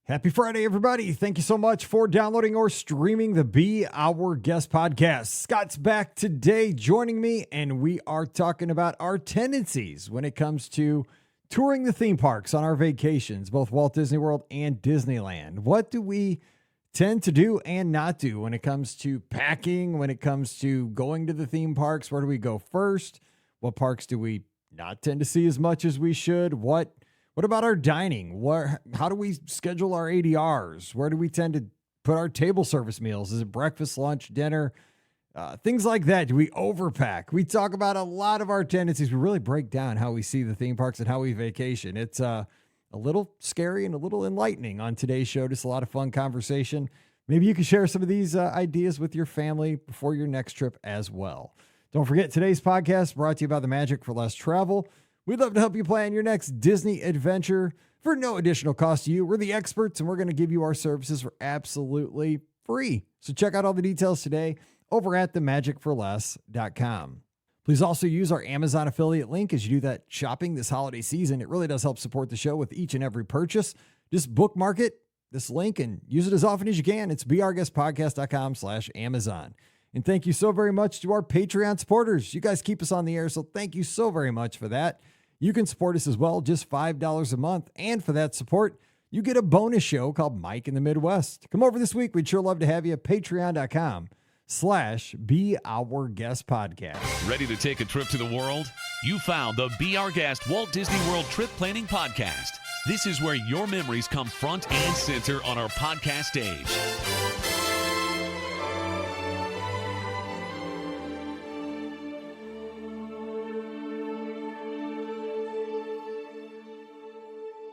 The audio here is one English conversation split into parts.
Happy Friday, everybody. Thank you so much for downloading or streaming the Be Our Guest podcast. Scott's back today joining me, and we are talking about our tendencies when it comes to touring the theme parks on our vacations, both Walt Disney World and Disneyland. What do we tend to do and not do when it comes to packing, when it comes to going to the theme parks? Where do we go first? What parks do we not tend to see as much as we should? What about our dining? How do we schedule our ADRs? Where do we tend to put our table service meals? Is it breakfast, lunch, dinner? Things like that. Do we overpack? We talk about a lot of our tendencies. We really break down how we see the theme parks and how we vacation. It's a little scary and a little enlightening on today's show. Just a lot of fun conversation. Maybe you can share some of these ideas with your family before your next trip as well. Don't forget, today's podcast brought to you by the Magic for Less Travel. We'd love to help you plan your next Disney adventure for no additional cost to you. We're the experts, and we're going to give you our services for absolutely free. So check out all the details today over at themagicforless.com. Please also use our Amazon affiliate link as you do that shopping this holiday season. It really does help support the show with each and every purchase. Just bookmark it, this link, and use it as often as you can. It's beourguestpodcast.com/Amazon. And thank you so very much to our Patreon supporters. You guys keep us on the air, so thank you so very much for that. You can support us as well, just $5 a month. And for that support, you get a bonus show called Mike in the Midwest. Come over this week. We'd sure love to have you at patreon.com/beourguestpodcast. Ready to take a trip to the world? You found the Be Our Guest Walt Disney World Trip Planning Podcast. This is where your memories come front and center on our podcast stage.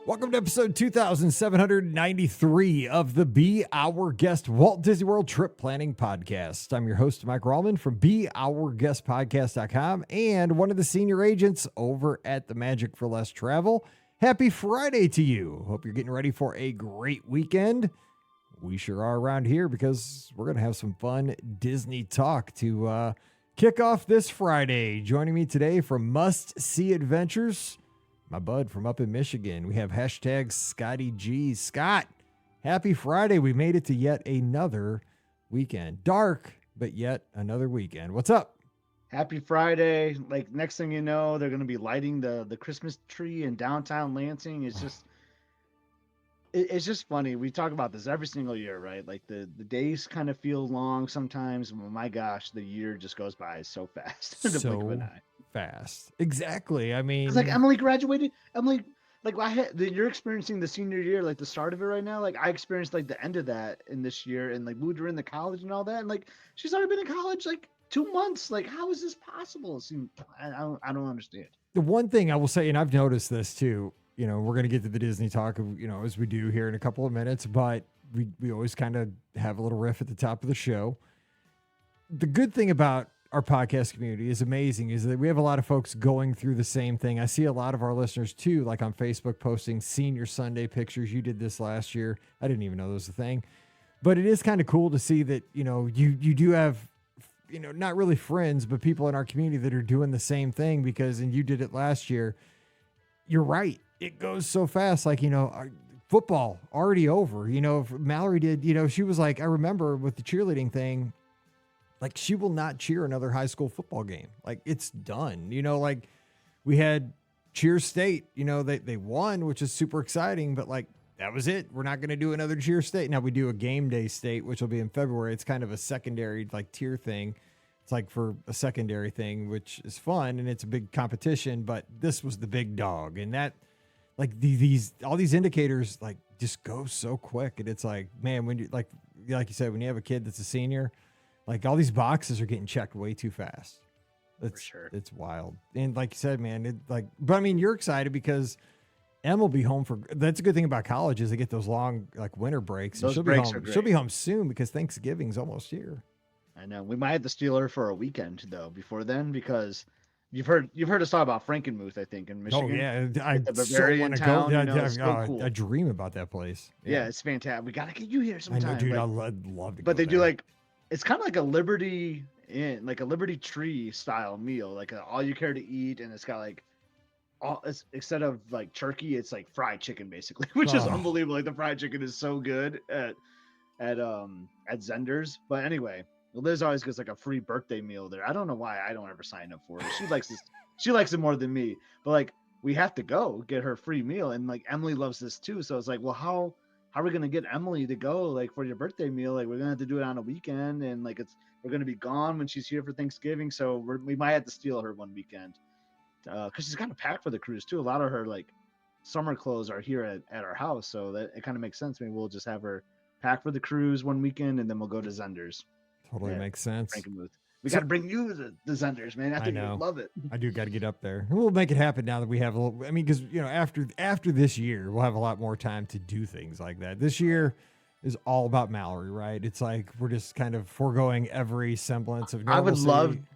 Welcome to episode 2793 of the Be Our Guest Walt Disney World Trip Planning Podcast. I'm your host, Mike Rallman from beourguestpodcast.com and one of the senior agents over at the Magic for Less Travel. Happy Friday to you. Hope you're getting ready for a great weekend. We sure are around here because we're going to have some fun Disney talk to kick off this Friday. Joining me today from Must See Adventures, my bud from up in Michigan. We have hashtag Scotty G. Scott, happy Friday. We made it to yet another weekend. Dark, but yet another weekend. What's up? Happy Friday. Like, next thing you know, they're going to be lighting the Christmas tree in downtown Lansing. It's just funny. We talk about this every single year, right? Like the days kind of feel long sometimes. Oh my gosh, the year just goes by so fast. In the blink of an eye. Fast. Exactly. I mean, it's like Emily graduated. Emily, you're experiencing the senior year, like the start of it right now. Like I experienced like the end of that in this year, and like moved her into college and all that. And like she's already been in college like 2 months. Like how is this possible? I don't understand. The one thing I will say, and I've noticed this too, you know, we're going to get to the Disney talk, you know, as we do here in a couple of minutes, but we always kind of have a little riff at the top of the show. The good thing about our podcast community is amazing is that we have a lot of folks going through the same thing. I see a lot of our listeners too, like on Facebook posting senior Sunday pictures. You did this last year. I didn't even know there was a thing, but it is kind of cool to see that, you know, you do have, you know, not really friends, but people in our community that are doing the same thing and you did it last year. You're right. It goes so fast. Like, you know, football already over, you know, Mallory did, you know, she was like, I remember with the cheerleading thing, like she will not cheer another high school football game. Like it's done, you know, like we had Cheer State, you know, they won, which is super exciting, but like that was it. We're not going to do another Cheer State. Now we do a game day state, which will be in February. It's kind of a secondary like tier thing. It's like for a secondary thing, which is fun and it's a big competition, but this was the big dog. And that like all these indicators like just go so quick. And it's like, man, when you like you said, when you have a kid that's a senior, like all these boxes are getting checked way too fast. For sure. It's wild. And like you said, man, but I mean, you're excited because Em will be home that's a good thing about college is they get those long like winter breaks. Those she'll breaks be home. are great. She'll be home soon because Thanksgiving's almost here. I know. We might have to steal her for a weekend though before then, because you've heard us talk about Frankenmuth, I think, in Michigan. Oh yeah, I the so Bavarian want to town, go. you know, it's so cool. I dream about that place. Yeah, it's fantastic. We gotta get you here sometime. I know, dude. Like, I'd love to. but go they there. do like, it's kind of like a Liberty Tree style meal, like a all you care to eat, and it's got like instead of like turkey, it's like fried chicken basically, which is Oh. unbelievable. Like the fried chicken is so good at Zender's. But anyway, Liz always gets like a free birthday meal there. I don't know why I don't ever sign up for it. She likes this. She likes it more than me. But like we have to go get her free meal, and like Emily loves this too. So it's like, well, how are we gonna get Emily to go like for your birthday meal? Like we're gonna have to do it on a weekend, and like we're gonna be gone when she's here for Thanksgiving. So we might have to steal her one weekend because she's got to pack for the cruise too. A lot of her like summer clothes are here at our house, so that it kind of makes sense. Maybe we'll just have her pack for the cruise one weekend, and then we'll go to Zender's. Totally makes sense. Frankenmuth. We got to bring you to the Zender's, man. I think you'll love it. I do got to get up there. We'll make it happen now that we have a little. I mean, because after this year, we'll have a lot more time to do things like that. This year is all about Mallory, right? It's like we're just kind of foregoing every semblance of normalcy.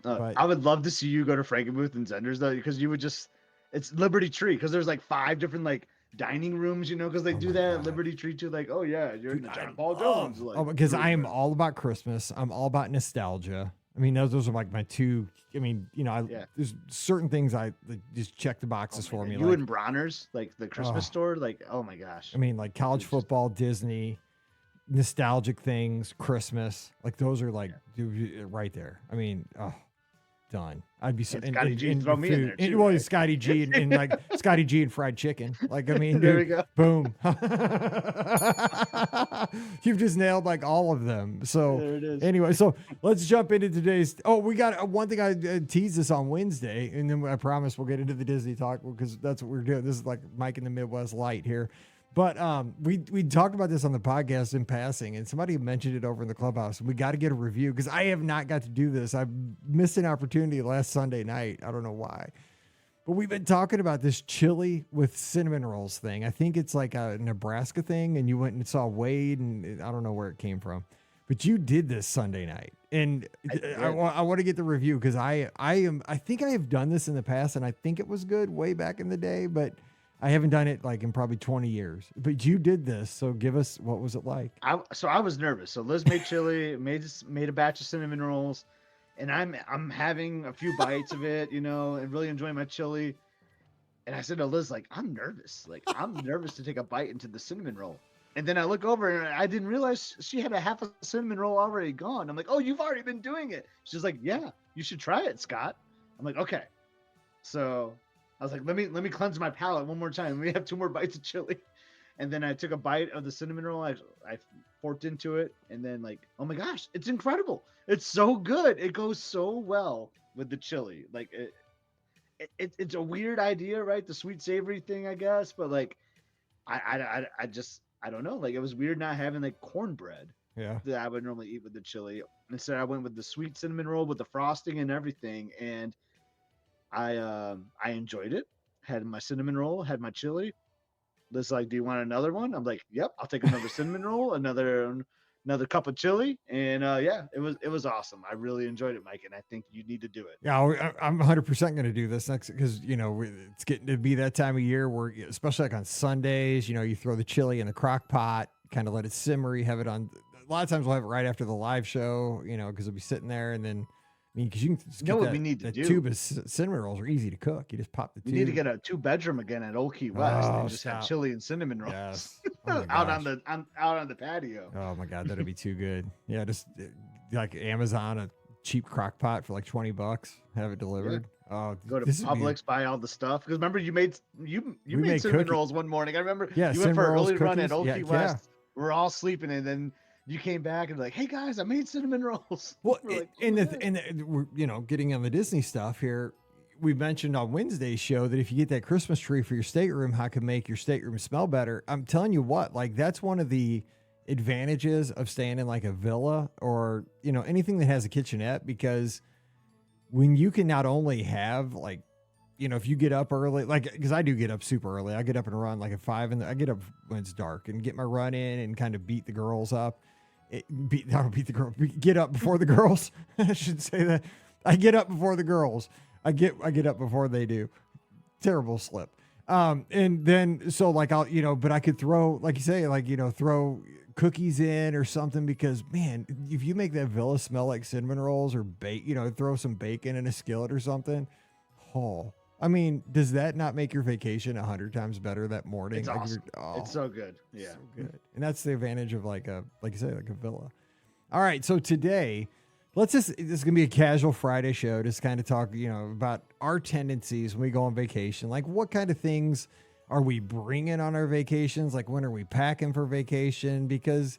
I would love to see you go to Frankenmuth and Zender's though, because you would just. It's Liberty Tree because there's like 5 different like dining rooms, because they do that at Liberty Tree too. Like, oh yeah, you're in the John Paul Jones. Because I am all about Christmas. I'm all about nostalgia. I mean, those are like my two. I mean, there's certain things I just check the boxes for me. You and Bronner's, like the Christmas store, like, oh my gosh. I mean, like college football, Disney, nostalgic things, Christmas, like those are like right there. I mean, done. I'd be so. And Scotty G, throw me in there too. Well, Scotty G and like Scotty G and fried chicken. Like, I mean, there we go. Boom. You've just nailed like all of them. So there it is. Anyway, so let's jump into today's. Oh, we got one thing. I teased this on Wednesday, and then I promise we'll get into the Disney talk because that's what we're doing. This is like Mike in the Midwest Light here. But we talked about this on the podcast in passing, and somebody mentioned it over in the clubhouse. We got to get a review because I have not got to do this. I missed an opportunity last Sunday night. I don't know why. But we've been talking about this chili with cinnamon rolls thing. I think it's like a Nebraska thing, and you went and saw Wade, and I don't know where it came from. But you did this Sunday night, and I want to get the review because I think I have done this in the past, and I think it was good way back in the day, but I haven't done it like in probably 20 years, but you did this. So give us, what was it like? I was nervous. So Liz made chili, made a batch of cinnamon rolls, and I'm having a few bites of it, and really enjoying my chili. And I said to Liz, like, I'm nervous. Like, I'm nervous to take a bite into the cinnamon roll. And then I look over and I didn't realize she had a half a cinnamon roll already gone. I'm like, oh, you've already been doing it. She's like, yeah, you should try it, Scott. I'm like, okay. So I was like, let me cleanse my palate one more time. Let me have 2 more bites of chili. And then I took a bite of the cinnamon roll. I forked into it, and then like, oh my gosh, it's incredible. It's so good. It goes so well with the chili. Like it's a weird idea, right? The sweet savory thing, I guess. But like, I don't know. Like it was weird not having like cornbread. Yeah. That I would normally eat with the chili. Instead, I went with the sweet cinnamon roll with the frosting and everything, and I enjoyed it. Had my cinnamon roll, had my chili. Liz like, do you want another one? I'm like, yep, I'll take another cinnamon roll, another cup of chili, and it was awesome. I really enjoyed it, Mike, and I think you need to do it. Yeah, I'm 100% going to do this next because it's getting to be that time of year where, especially like on Sundays, you throw the chili in the crock pot, kind of let it simmer. You have it on. A lot of times we'll have it right after the live show, because it'll be sitting there, and then. I mean, because you can just get what we need to do. Tube of cinnamon rolls are easy to cook. You just pop the tube. We need to get a 2-bedroom again at Old Key West and just have chili and cinnamon rolls out on the patio. Oh my God, that'd be too good. Yeah, just like Amazon, a cheap crock pot for like $20, have it delivered. Yeah. Oh, go to Publix, buy all the stuff. Because remember, you made cinnamon rolls one morning. I remember you went for an early run at Old Key West. Yeah. We're all sleeping, and then you came back and like, hey guys, I made cinnamon rolls. Well, we're getting on the Disney stuff here. We mentioned on Wednesday's show that if you get that Christmas tree for your stateroom, how it can make your stateroom smell better. I'm telling you what, like that's one of the advantages of staying in like a villa or, anything that has a kitchenette, because when you can not only have like, if you get up early, like, because I do get up super early. I get up and run like at 5, and I get up when it's dark and get my run in and kind of beat the girls up. Get up before the girls. I should say that. I get up before the girls. I get up before they do. Terrible slip. And then, so like I'll, but I could throw, like you say, like, throw cookies in or something, because man, if you make that villa smell like cinnamon rolls or throw some bacon in a skillet or something. Oh, I mean, does that not make your vacation 100 times better that morning? It's Like awesome. It's so good. Yeah. so good. And that's the advantage of like you say, like a villa. All right. So today, this is going to be a casual Friday show. Just kind of talk, about our tendencies when we go on vacation. Like what kind of things are we bringing on our vacations? Like when are we packing for vacation? Because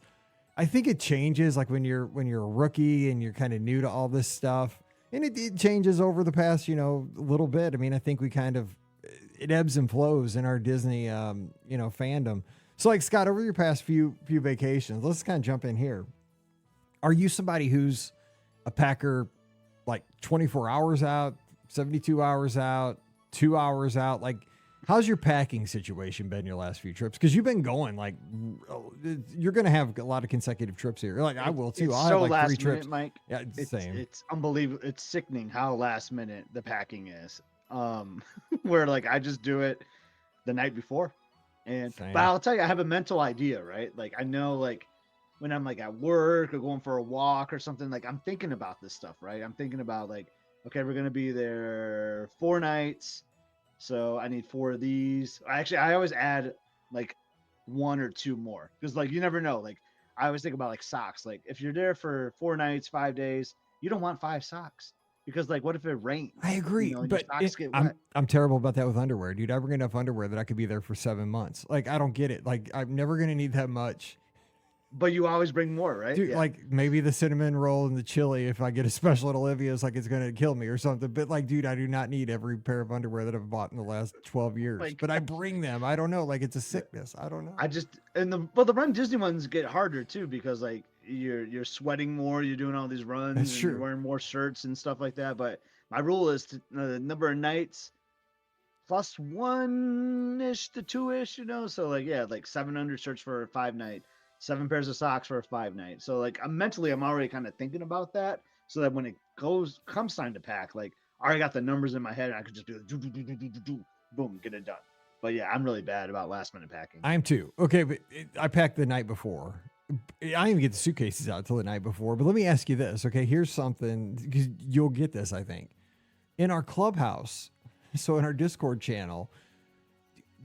I think it changes like when you're a rookie and you're kind of new to all this stuff. And it changes over the past, a little bit. I mean, I think it ebbs and flows in our Disney, fandom. So like Scott, over your past few vacations, let's kind of jump in here. Are you somebody who's a packer like 24 hours out, 72 hours out, 2 hours out? Like, how's your packing situation been your last few trips? Because you've been going like, you're going to have a lot of consecutive trips here. Like I will too. I'll have like 3 trips. Mike. Yeah, it's the same. It's unbelievable. It's sickening how last minute the packing is. Where like I just do it the night before, but I'll tell you, I have a mental idea, right? Like I know, like when I'm like at work or going for a walk or something, like I'm thinking about this stuff, right? I'm thinking about like, okay, we're gonna be there 4 nights. So I need 4 of these. I always add like 1 or 2 more because like you never know. Like I always think about like socks. Like if you're there for 4 nights, 5 days, you don't want 5 socks because like what if it rains? I agree, but I'm terrible about that with underwear, dude. I bring enough underwear that I could be there for 7 months. Like I don't get it. Like I'm never gonna need that much. But you always bring more, right? Dude, like maybe the cinnamon roll and the chili, if I get a special at Olivia's, like it's going to kill me or something. But like, dude, I do not need every pair of underwear that I've bought in the last 12 years. But I bring them. I don't know. Like it's a sickness. I don't know. The Run Disney ones get harder too because like you're sweating more. You're doing all these runs. That's true. You're wearing more shirts and stuff like that. But my rule is the number of nights plus 1-ish to 2-ish, So like, yeah, like 700 shirts for a 5-night. 7 pairs of socks for a 5-night. So like I'm already kind of thinking about that so that when it comes time to pack, like I already got the numbers in my head and I could just be like, boom, get it done. But yeah, I'm really bad about last minute packing. I am too. Okay, but I packed the night before. I didn't even get the suitcases out till the night before. But let me ask you this. Okay, here's something, because you'll get this, I think. In our clubhouse, so in our Discord channel,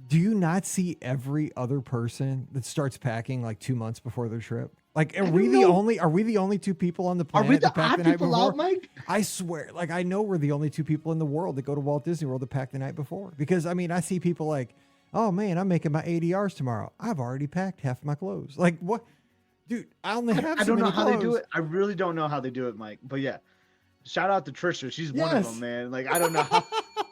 do you not see every other person that starts packing like 2 months before their trip? Like, are we the only 2 people on the planet that pack the night before? Out, Mike? I swear, like I know we're the only 2 people in the world that go to Walt Disney World to pack the night before. Because I mean, I see people like, oh man, I'm making my ADRs tomorrow. I've already packed half my clothes. Like what, dude? I only have. I don't know how they do it. I really don't know how they do it, Mike. But yeah, shout out to Trisha. She's one of them, man. Like I don't know how.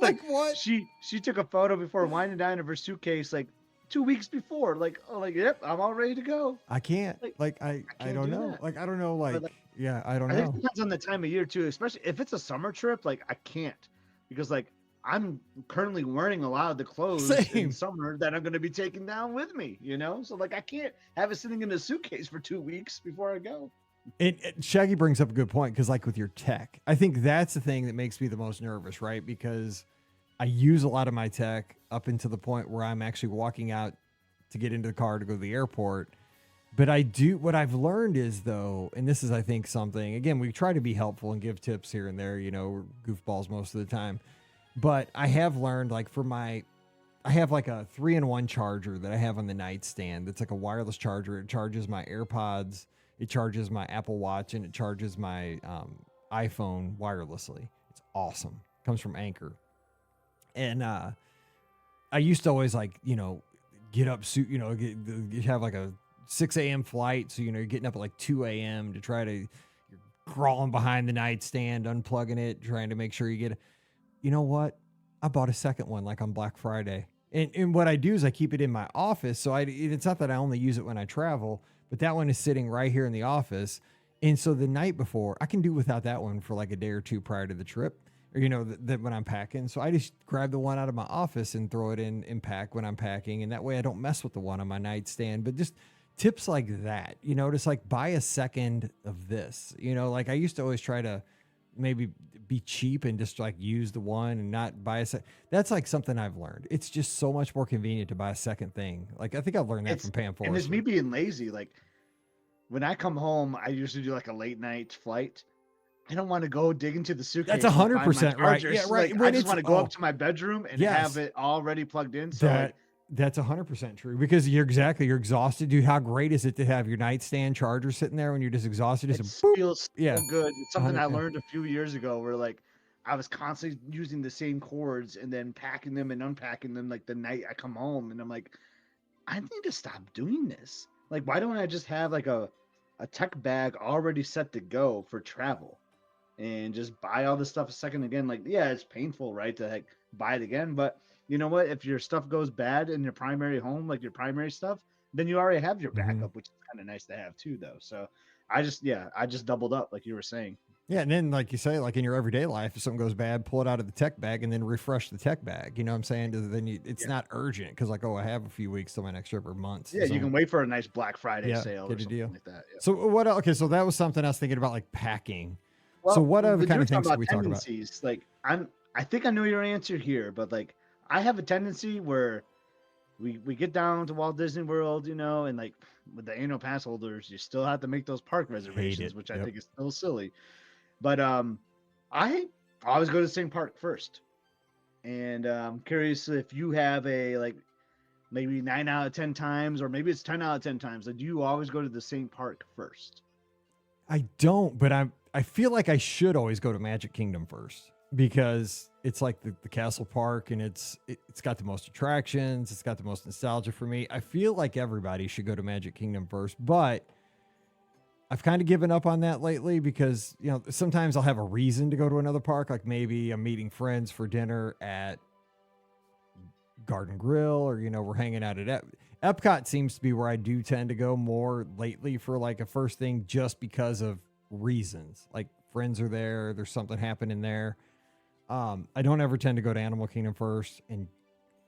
Like what? She took a photo before wine and dine of her suitcase like 2 weeks before. Like, yep, I'm all ready to go. I can't. I don't know. That. Like I don't know. Like yeah, I don't know. I think it depends on the time of year too, especially if it's a summer trip. Like I can't because like I'm currently wearing a lot of the clothes in summer that I'm going to be taking down with me. So like I can't have it sitting in a suitcase for 2 weeks before I go. And Shaggy brings up a good point because like with your tech, I think that's the thing that makes me the most nervous, right? Because I use a lot of my tech up until the point where I'm actually walking out to get into the car to go to the airport. But what I've learned is though, and this is, I think something, again, we try to be helpful and give tips here and there, we're goofballs most of the time, but I have learned like I have like a 3-in-1 charger that I have on the nightstand. That's like a wireless charger. It charges my AirPods, it charges my Apple Watch, and it charges my iPhone wirelessly. It's awesome. Comes from Anchor. And I used to always like, get up, have like a 6 a.m. flight. So, you're getting up at like 2 a.m. to try to, you're crawling behind the nightstand, unplugging it, trying to make sure you get it. You know what? I bought a second one like on Black Friday. And what I do is I keep it in my office. So it's not that I only use it when I travel, but that one is sitting right here in the office. And so the night before, I can do without that one for like a day or 2 prior to the trip. Or, that when I'm packing. So I just grab the one out of my office and throw it in and pack when I'm packing. And that way I don't mess with the one on my nightstand. But just tips like that, just like buy a second of this, like I used to always try to maybe be cheap and just like use the one and not buy a second. That's like something I've learned. It's just so much more convenient to buy a second thing. Like I think I've learned that from Pam Forrester. And it's me being lazy. Like when I come home, I usually do like a late night flight. I don't want to go dig into the suitcase. That's and find my 100% right. chargers. Yeah, right. Like, I When just it's want to go up to my bedroom and yes. have it already plugged in. So like, that's 100% true because you're exhausted, dude. How great is it to have your nightstand charger sitting there when you're just exhausted? it Just boop. feels Yeah. so good. It's something I 100%. learned a few years ago where like I was constantly using the same cords and then packing them and unpacking them like the night I come home, and I'm like, I need to stop doing this. Like, why don't I just have like a tech bag already set to go for travel and just buy all this stuff a second again? Like, yeah, it's painful, right, to like buy it again, but you know what? If your stuff goes bad in your primary home, like your primary stuff, then you already have your backup, which is kind of nice to have too, though. So I just doubled up, like you were saying. Yeah, and then like you say, like in your everyday life, if something goes bad, pull it out of the tech bag and then refresh the tech bag. You know what I'm saying? Then it's not urgent because like, oh, I have a few weeks till my next trip or months. Yeah, you can wait for a nice Black Friday sale or get a something deal. like that. Yeah. So what? Okay, so that was something I was thinking about, like packing. Well, so what other when kind you're of things talking can we talk about? tendencies, like I think I know your answer here, but like I have a tendency where we get down to Walt Disney World, you know, and like with the annual pass holders, you still have to make those park reservations, which I think is still silly. But I always go to the same park first, and I'm curious if you have a like maybe 9 out of 10 times, or maybe it's 10 out of 10 times. Like, do you always go to the same park first? I don't, but I feel like I should always go to Magic Kingdom first because it's like the castle park and it's got the most attractions. It's got the most nostalgia for me. I feel like everybody should go to Magic Kingdom first, but I've kind of given up on that lately because, you know, sometimes I'll have a reason to go to another park. Like maybe I'm meeting friends for dinner at Garden Grill, or, you know, we're hanging out at Epcot seems to be where I do tend to go more lately for like a first thing, just because of reasons. Like friends are there. There's something happening there. I don't ever tend to go to Animal Kingdom first, and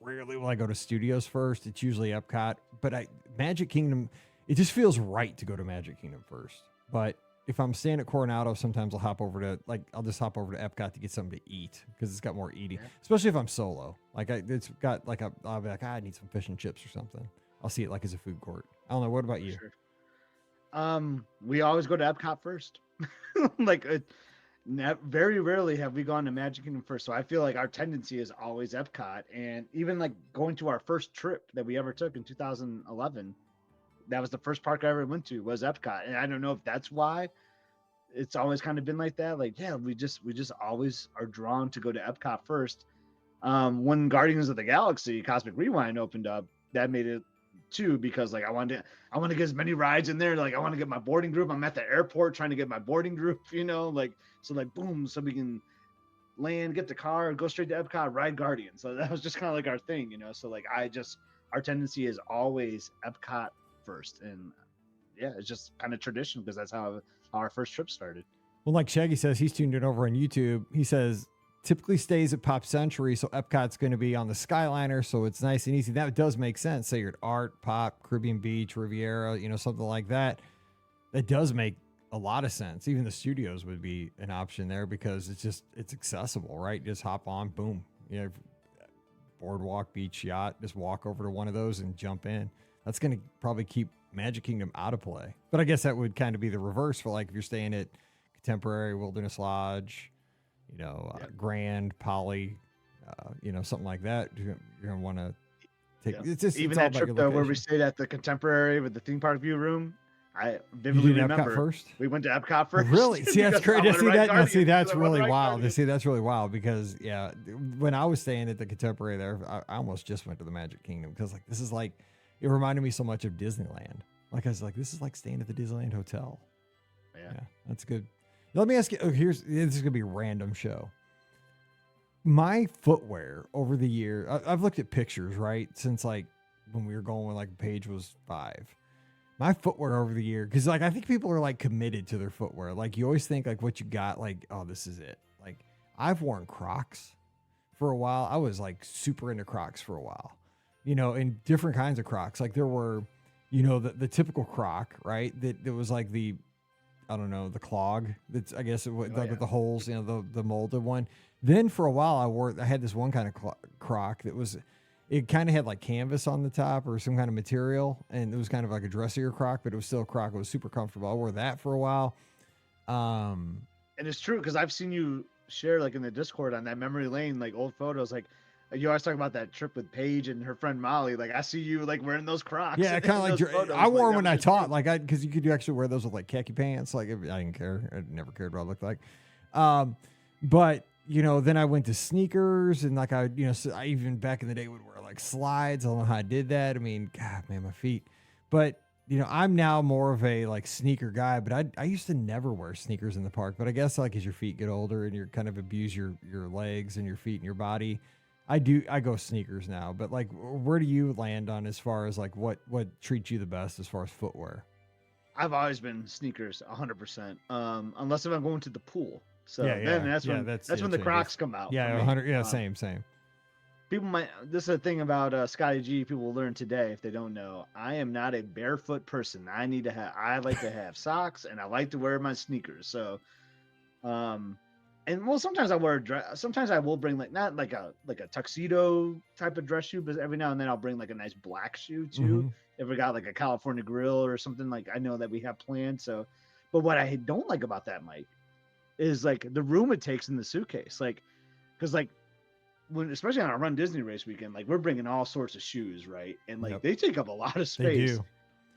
rarely will I go to Studios first. It's usually Epcot, but Magic Kingdom, it just feels right to go to Magic Kingdom first. But if I'm staying at Coronado, sometimes I'll just hop over to Epcot to get something to eat because it's got more eating, especially if I'm solo. Like it's got like I'll be like, I need some fish and chips or something. I'll see it like as a food court. I don't know. What about you? Sure. We always go to Epcot first. Like very rarely have we gone to Magic Kingdom first. So I feel like our tendency is always Epcot. And even like going to our first trip that we ever took in 2011, that was the first park I ever went to, was Epcot. And I don't know if that's why it's always kind of been like that. Like, yeah, we just always are drawn to go to Epcot first. When Guardians of the Galaxy Cosmic Rewind opened up, that made it too, because like I want to get as many rides in there. Like I want to get my boarding group. I'm at the airport trying to get my boarding group, you know, like, so like boom, so we can land, get the car, go straight to Epcot, ride Guardians. So that was just kind of like our thing, you know. So like our tendency is always Epcot first, and yeah, it's just kind of tradition because that's how our first trip started. Well, like Shaggy says, he's tuned in over on YouTube. He says typically stays at Pop Century, so Epcot's going to be on the Skyliner, so it's nice and easy. That does make sense. Say you're at Art, Pop, Caribbean Beach, Riviera, you know, something like that. That does make a lot of sense. Even the Studios would be an option there because it's accessible, right? Just hop on, boom, you know, boardwalk, beach, yacht, just walk over to one of those and jump in. That's going to probably keep Magic Kingdom out of play. But I guess that would kind of be the reverse for like if you're staying at Contemporary, Wilderness Lodge, you know, Grand, Poly, you know, something like that. You're going to want to take it's just even it's that trip though where we stayed at the Contemporary with the theme park view room. I vividly remember Epcot first? We went to Epcot first. Really? See, that's great. That's really wild. See, that's really wild because when I was staying at the Contemporary there, I almost just went to the Magic Kingdom because like this is like, it reminded me so much of Disneyland. Like I was like, this is like staying at the Disneyland Hotel. Yeah, that's good. Let me ask you. Oh, this is gonna be a random show. My footwear over the year, I've looked at pictures, right, since like when we were going when like Paige was 5. My footwear over the year, because like I think people are like committed to their footwear. Like you always think like what you got, like, oh, this is it. Like I've worn Crocs for a while. I was like super into Crocs for a while, you know, and different kinds of Crocs. Like there were, you know, the typical Croc, right? That was like the, I don't know, the clog. That's I guess with the holes, you know, the molded one. Then for a while I had this one kind of Croc that was. It kind of had like canvas on the top or some kind of material, and it was kind of like a dressier Croc, but it was still a Croc. It was super comfortable. I wore that for a while. And it's true because I've seen you share like in the Discord on that memory lane, like old photos. Like you always talk about that trip with Paige and her friend Molly. Like I see you like wearing those Crocs. Yeah, kind of in like those photos. I wore them that when I was taught, cute. because you could actually wear those with like khaki pants. Like I didn't care. I never cared what I looked like. But then I went to sneakers and like so I even back in the day would wear like slides. I don't know how I did that. I mean, God, man, my feet. But I'm now more of a like sneaker guy. But I used to never wear sneakers in the park. But I guess like as your feet get older and you're kind of abuse your legs and your feet and your body, I go sneakers now. But like, where do you land on as far as like what treats you the best as far as footwear? I've always been sneakers 100%. Unless if I'm going to the pool. So Yeah, then that's yeah, when that's when the changes. Crocs come out. Yeah, for me. 100. Yeah, same. People might. This is a thing about Scotty G. People will learn today if they don't know. I am not a barefoot person. I like to have socks and I like to wear my sneakers. So, and well, sometimes I wear a dress. Sometimes I will bring like not like a tuxedo type of dress shoe, but every now and then I'll bring like a nice black shoe too. Mm-hmm. If we got like a California grill or something like I know that we have planned. So, but what I don't like about that, Mike, is like the room it takes in the suitcase. Like, because like when especially on a Run Disney race weekend, like we're bringing all sorts of shoes, right? And like they take up a lot of space. They do.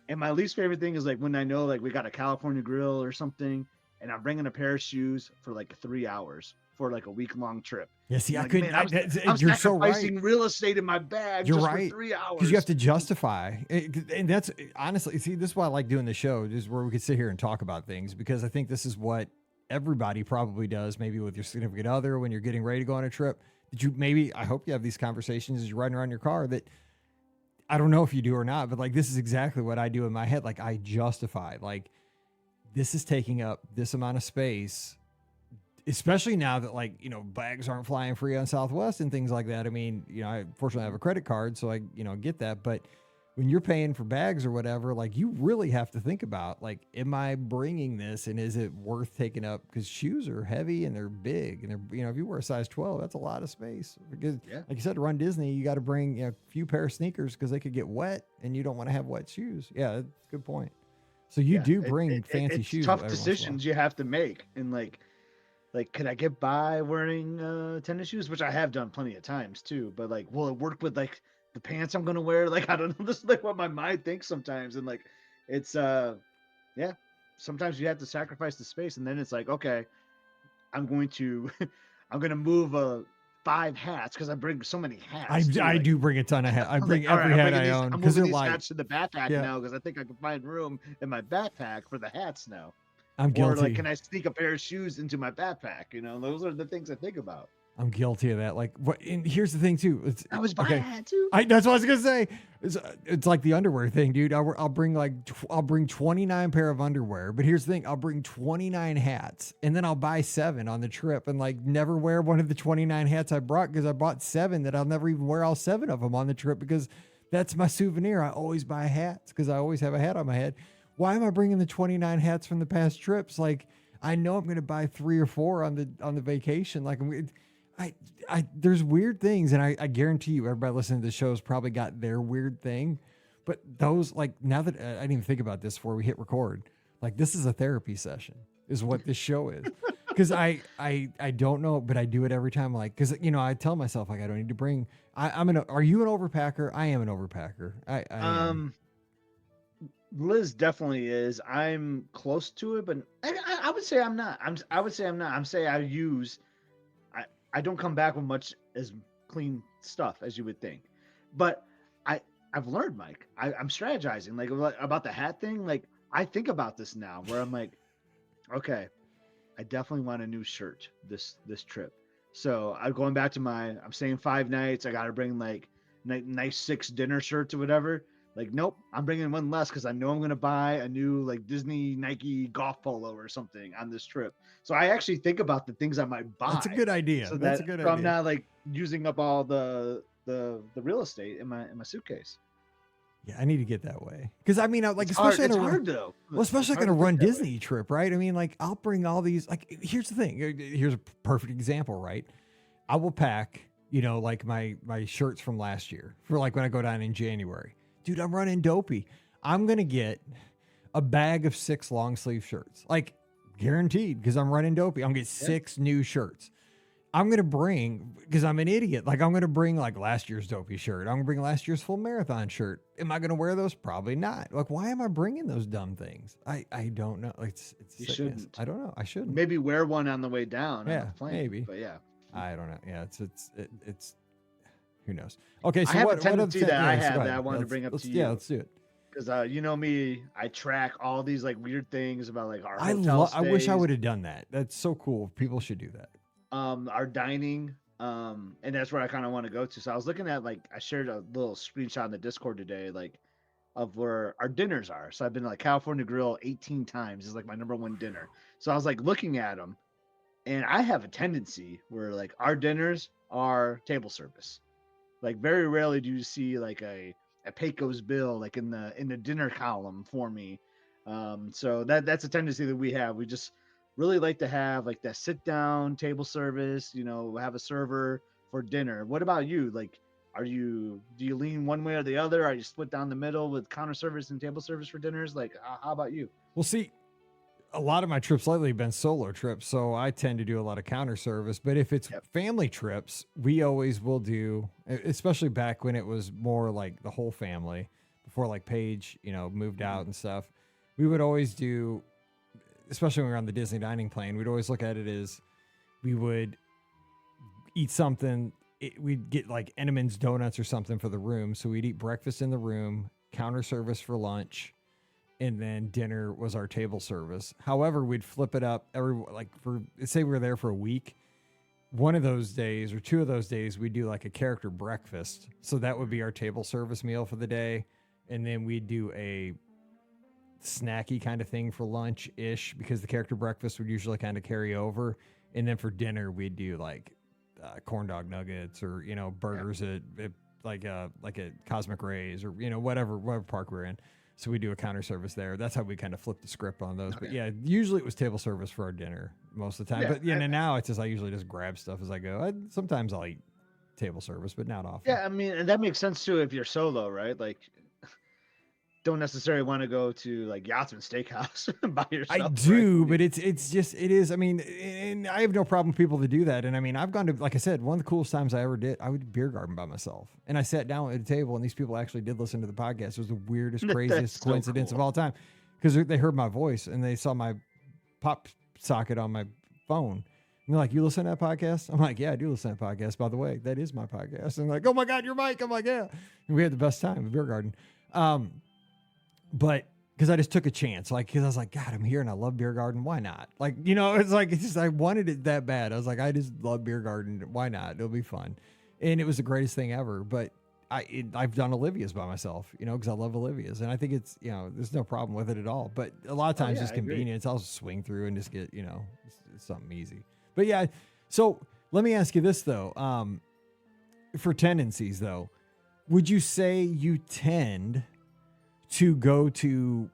And my least favorite thing is like when I know like we got a California grill or something, and I'm bringing a pair of shoes for like 3 hours for like a week-long trip. Yeah, see, I like, couldn't. man, I'm you're so right. sacrificing real estate in my bag You're just right. for 3 hours. Because you have to justify. And that's honestly, see, this is why I like doing the show, is where we could sit here and talk about things, because I think this is what everybody probably does, maybe with your significant other when you're getting ready to go on a trip. I hope you have these conversations as you're riding around your car that I don't know if you do or not, but like this is exactly what I do in my head. Like I justify, like this is taking up this amount of space, especially now that like, bags aren't flying free on Southwest and things like that. I mean, I fortunately have a credit card, so I, get that. But when you're paying for bags or whatever, like you really have to think about like, am I bringing this and is it worth taking up? Because shoes are heavy and they're big and they're, if you wear a size 12, that's a lot of space. Because like you said, to Run Disney, you got to bring a few pair of sneakers because they could get wet and you don't want to have wet shoes. Yeah, that's a good point. So you do bring fancy shoes. Tough decisions you have to make. And like, could I get by wearing tennis shoes, which I have done plenty of times too, but like, will it work with like the pants I'm gonna wear? Like, I don't know. This is like what my mind thinks sometimes, and like, it's sometimes you have to sacrifice the space, and then it's like, okay, I'm going to move 5 hats because I bring so many hats. I do bring a ton of hats. I bring like, every hat I own because they're light. Hats to the backpack now because I think I can find room in my backpack for the hats now. I'm guilty. Or like, can I sneak a pair of shoes into my backpack? Those are the things I think about. I'm guilty of that. Like, what? And here's the thing too. I was buying a hat too. That's what I was gonna say. It's like the underwear thing, dude. I'll bring 29 pair of underwear, but here's the thing: I'll bring 29 hats, and then I'll buy 7 on the trip, and like never wear one of the 29 hats I brought because I bought 7 that I'll never even wear all 7 of them on the trip because that's my souvenir. I always buy hats because I always have a hat on my head. Why am I bringing the 29 hats from the past trips? Like, I know I'm gonna buy 3 or 4 on the vacation. Like, there's weird things, and I guarantee you, everybody listening to the show has probably got their weird thing. But those, like, now that I didn't even think about this before we hit record, like, this is a therapy session, is what this show is. Because I don't know, but I do it every time. Like, because I tell myself like I don't need to bring. Are you an overpacker? I am an overpacker. Liz definitely is. I'm close to it, but I would say I'm not. I would say I'm not. I'm saying I don't come back with much as clean stuff as you would think, but I've learned, Mike. I'm strategizing like about the hat thing. Like I think about this now, where I'm like, okay, I definitely want a new shirt this trip. So I'm going back to I'm staying 5 nights. I got to bring like nice 6 dinner shirts or whatever. Like, nope, I'm bringing one less because I know I'm going to buy a new like Disney Nike golf polo or something on this trip. So I actually think about the things I might buy. That's a good idea. So That's a good idea. I'm not like using up all the real estate in my suitcase. Yeah, I need to get that way. Because I mean, like, It's especially hard, it's hard though. Well, especially like on a Run Disney trip, right? I mean, like, I'll bring all these. Like, here's the thing. Here's a perfect example, right? I will pack, like my shirts from last year for like when I go down in January. Dude, I'm running dopey. I'm going to get a bag of 6 long sleeve shirts. Like, guaranteed, because I'm running Dopey. I'm gonna get 6 new shirts. I'm going to bring, because I'm an idiot, like I'm going to bring like last year's Dopey shirt. I'm going to bring last year's full marathon shirt. Am I going to wear those? Probably not. Like, why am I bringing those dumb things? I don't know. It's You sickness. shouldn't. I don't know. I shouldn't. Maybe wear one on the way down. Yeah, on the plane, maybe. But yeah. I don't know. Yeah, it's who knows? Okay, so I have what? a tendency that I have go that ahead. I wanted to bring up to you. Yeah, let's do it. Because you know me, I track all these like weird things about like our I hotel wish I stays, would have done that. That's so cool. People should do that. our dining, and that's where I kind of want to go to. So I was looking at like I shared a little screenshot in the Discord today, like of where our dinners are. So I've been to like California Grill 18 times. It's like my number one dinner. So I was like looking at them, and I have a tendency where like our dinners are table service. Like very rarely do you see like a Pecos bill like in the dinner column for me. So that's a tendency that we have. We just really like to have like that sit down table service, have a server for dinner. What about you? Like, do you lean one way or the other? Are you split down the middle with counter service and table service for dinners? Like, how about you? Well, see, a lot of my trips lately have been solo trips, so I tend to do a lot of counter service. But if it's family trips, we always will do, especially back when it was more like the whole family, before like Paige, moved out and stuff. We would always do, especially when we were on the Disney dining plane, we'd always look at it as we would eat something. We'd get like Entenmann's donuts or something for the room. So we'd eat breakfast in the room, counter service for lunch, and then dinner was our table service. However, we'd flip it up say we were there for a week. One of those days or 2 of those days, we'd do like a character breakfast. So that would be our table service meal for the day. And then we'd do a snacky kind of thing for lunch-ish, because the character breakfast would usually kind of carry over. And then for dinner, we'd do like corn dog nuggets or, burgers at like a Cosmic Rays or, whatever park we're in. So we do a counter service there. That's how we kind of flip the script on those. Okay. But yeah, usually it was table service for our dinner most of the time. But now it's just, I usually just grab stuff as I go. Sometimes I'll eat table service, but not often. Yeah, I mean, and that makes sense too if you're solo, right? Like, don't necessarily want to go to like Yachtsman Steakhouse by yourself. I do, right? but it is. I mean, and I have no problem with people to do that. And I mean, I've gone to, like I said, one of the coolest times I ever did, I went to beer garden by myself, and I sat down at a table, and these people actually did listen to the podcast. It was the weirdest, craziest coincidence of all time, because they heard my voice and they saw my pop socket on my phone. And they're like, "You listen to that podcast?" I'm like, "Yeah, I do listen to that podcast. By the way, that is my podcast." And they're like, "Oh my God, your mic!" I'm like, "Yeah." And we had the best time at beer garden. But because I just took a chance, like, because I was like, God, I'm here and I love beer garden. Why not? Like, it's just, I wanted it that bad. I was like, I just love beer garden. Why not? It'll be fun. And it was the greatest thing ever. But I've done Olivia's by myself, because I love Olivia's. And I think it's, there's no problem with it at all. But a lot of times it's convenience. I'll swing through and just get, it's something easy. But yeah, so let me ask you this, though. For tendencies, though, would you say you tend to go to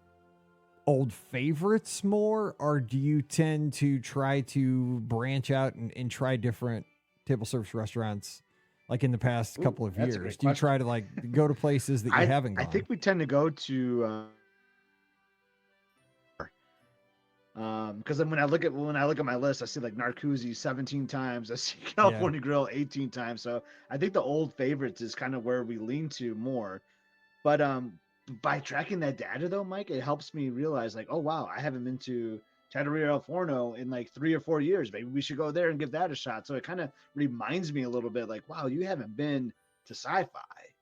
old favorites more, or do you tend to try to branch out and try different table service restaurants like in the past couple of years? Do you try to like go to places that you haven't gone? I think we tend to go to because when I look at my list, I see like Narcoozy 17 times, I see California Grill 18 times. So I think the old favorites is kind of where we lean to more. But by tracking that data though, Mike, it helps me realize like, oh wow, I haven't been to Trattoria El Forno in like 3 or 4 years. Maybe we should go there and give that a shot. So it kind of reminds me a little bit like, wow, you haven't been to sci-fi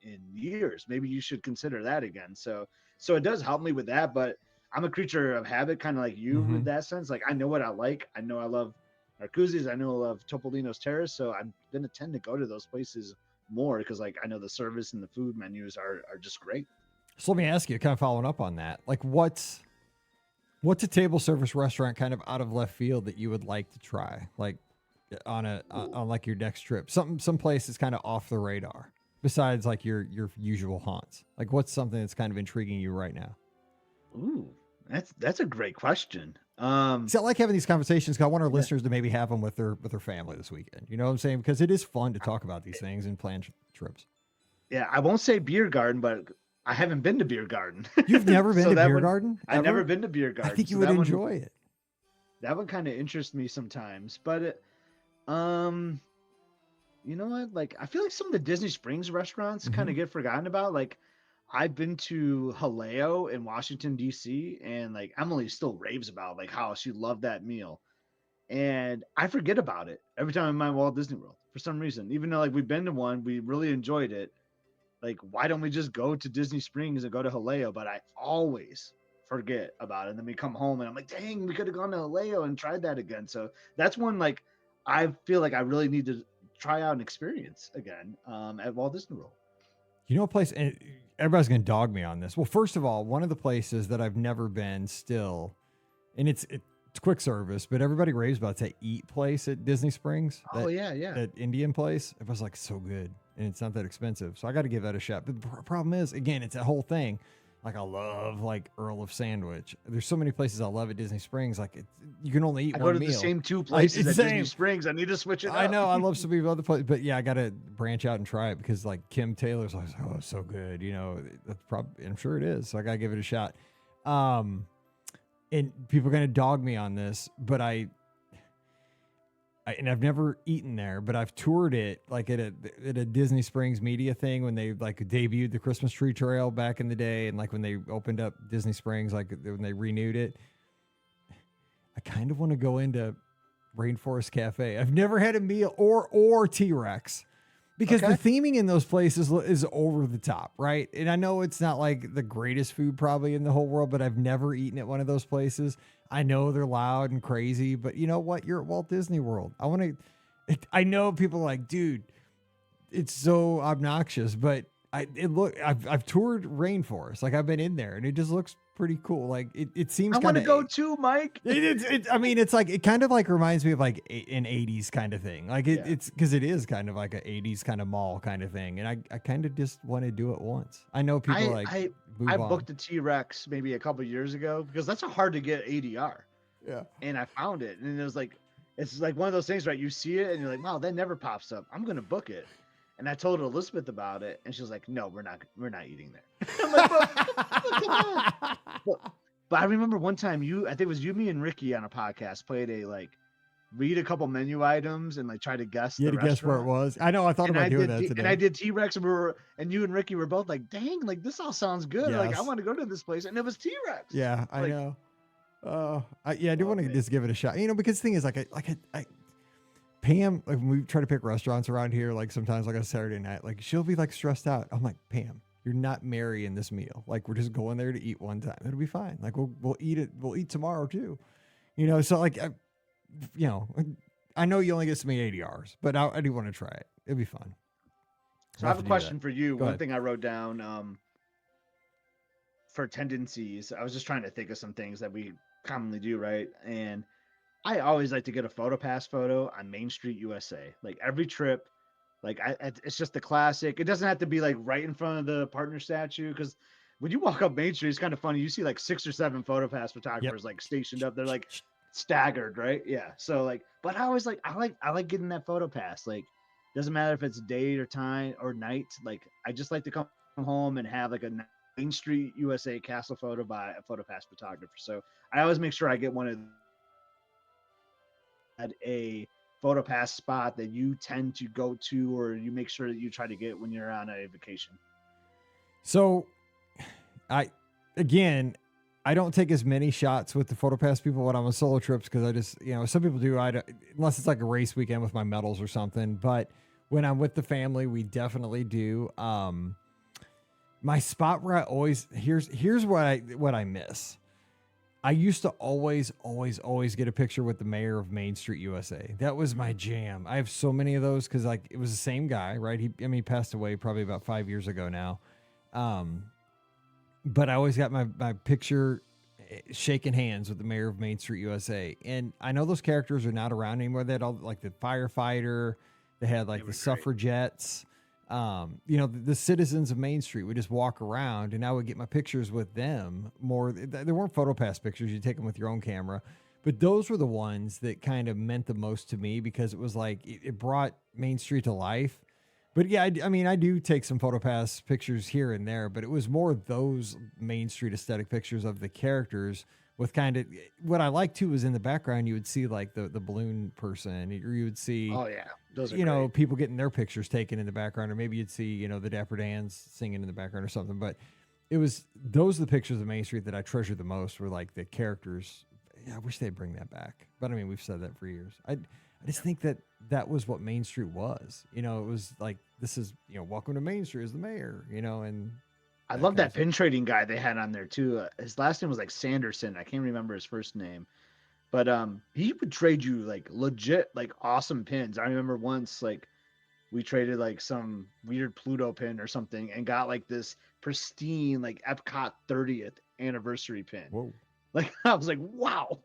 in years. Maybe you should consider that again. So it does help me with that, but I'm a creature of habit, kind of like you with that sense. Like I know what I like. I know I love Narcoossee's. I know I love Topolino's Terrace. So I'm going to tend to go to those places more because like I know the service and the food menus are just great. So let me ask you, kind of following up on that, like what's a table service restaurant kind of out of left field that you would like to try, like on like your next trip, some place that's kind of off the radar besides like your usual haunts? Like what's something that's kind of intriguing you right now? Ooh, that's a great question. See, I like having these conversations because I want our listeners to maybe have them with their family this weekend. You know what I'm saying? Because it is fun to talk about these things and plan trips. Yeah, I won't say beer garden, but I haven't been to beer garden. You've never been to beer garden? I've never been to beer garden. I think you would enjoy it. that would kind of interest me sometimes. But you know what? Like, I feel like some of the Disney Springs restaurants kind of get forgotten about. Like, I've been to Haleo in Washington D.C. and like Emily still raves about like how she loved that meal, and I forget about it every time I'm at Walt Disney World for some reason. Even though like we've been to one, we really enjoyed it. Like, why don't we just go to Disney Springs and go to Haleo? But I always forget about it. And then we come home and I'm like, dang, we could have gone to Haleo and tried that again. So that's one like I feel like I really need to try out and experience again at Walt Disney World. You know a place, and everybody's going to dog me on this. Well, first of all, one of the places that I've never been still, and it's quick service, but everybody raves about, it's that Eat place at Disney Springs. Oh, yeah. That Indian place. It was like so good, and it's not that expensive. So I got to give that a shot. But the problem is, again, it's that whole thing. Like, I love like Earl of Sandwich. There's so many places I love at Disney Springs. Like, you can only eat I one go to meal. the same two places at same. Disney Springs. I need to switch it up. I know. I love some of the other places, but yeah, I got to branch out and try it because like Kim Taylor's like, oh, it's so good. You know, that's probably, I'm sure it is. So I got to give it a shot. And people are going to dog me on this, but and I've never eaten there, but I've toured it like at a Disney Springs media thing when they like debuted the Christmas tree trail back in the day. And like when they opened up Disney Springs, like when they renewed it, I kind of want to go into Rainforest Cafe. I've never had a meal or T-Rex because the theming in those places is over the top, right? And I know it's not like the greatest food probably in the whole world, but I've never eaten at one of those places. I know they're loud and crazy, but you know what? You're at Walt Disney World. I know people are like, dude, it's so obnoxious, but I've toured Rainforest. Like I've been in there and it just looks pretty cool. Like it seems I want to go too, Mike. I mean, it's like, it kind of like reminds me of like an 80s kind of thing. Like it's because it is kind of like an 80s kind of mall kind of thing. And I kind of just want to do it once. I know people I booked a T-Rex maybe a couple years ago because that's a hard to get ADR. Yeah. And I found it and it was like, it's like one of those things, right? You see it and you're like, wow, that never pops up. I'm going to book it. And I told Elizabeth about it and she was like, no, we're not eating there. I'm like, come on. But I remember one time I think it was you, me, and Ricky on a podcast played read a couple menu items and like try to guess. You had to guess where it was. I know. I thought about doing that today. And I did T-Rex and you and Ricky were both like, dang, like this all sounds good. Yes. Like I want to go to this place. And it was T-Rex. Yeah, I know. I do want to just give it a shot. You know, because the thing is like Pam, like when we try to pick restaurants around here, like sometimes like on Saturday night, like she'll be like stressed out. I'm like, Pam, you're not marrying this meal. Like we're just going there to eat one time. It'll be fine. Like we'll eat it. We'll eat tomorrow too. You know, so like, I know you only get so many ADRs, but I do want to try it. It'll be fun. So I have a question for you. Go One ahead. thing I wrote down for tendencies, I was just trying to think of some things that we commonly do, right? And I always like to get a PhotoPass photo on Main Street, USA. Like every trip, like it's just the classic. It doesn't have to be like right in front of the partner statue because when you walk up Main Street, it's kind of funny. You see like 6 or 7 PhotoPass photographers like stationed up. They're like staggered, right? Yeah. So like, but I always I like getting that PhotoPass. Like, doesn't matter if it's day or time or night. Like, I just like to come home and have like a Main Street, USA castle photo by a PhotoPass photographer. So I always make sure I get one of at a PhotoPass spot that you tend to go to, or you make sure that you try to get when you're on a vacation. So I don't take as many shots with the PhotoPass people when I'm on solo trips because I just, some people do. Unless it's like a race weekend with my medals or something. But when I'm with the family, we definitely do. My spot where I always here's what I miss. I used to always get a picture with the mayor of Main Street, USA. That was my jam. I have so many of those because like it was the same guy, right? He passed away probably about 5 years ago now. But I always got my picture shaking hands with the mayor of Main Street, USA. And I know those characters are not around anymore. They had all like the firefighter, they had like the suffragettes, the citizens of Main Street would just walk around and I would get my pictures with them more. There weren't PhotoPass pictures. You take them with your own camera, but those were the ones that kind of meant the most to me because it was like, it brought Main Street to life. But yeah, I mean, I do take some PhotoPass pictures here and there, but it was more those Main Street aesthetic pictures of the characters with kind of what I like too is in the background, you would see like the balloon person, or you would see, Oh yeah, those are you know, great. people getting their pictures taken in the background, or maybe you'd see, you know, the Dapper Dans singing in the background or something. But those are the pictures of Main Street that I treasure the most, were like the characters. Yeah, I wish they'd bring that back. But I mean, we've said that for years. I just think that was what Main Street was. You know, it was like, this is, you know, welcome to Main Street as the mayor, you know, and I that love kind that of pin trading guy they had on there too. His last name was like Sanderson. I can't remember his first name, but he would trade you like legit like awesome pins. I remember once like we traded like some weird Pluto pin or something and got like this pristine like Epcot 30th anniversary pin. Whoa. Like I was like, wow,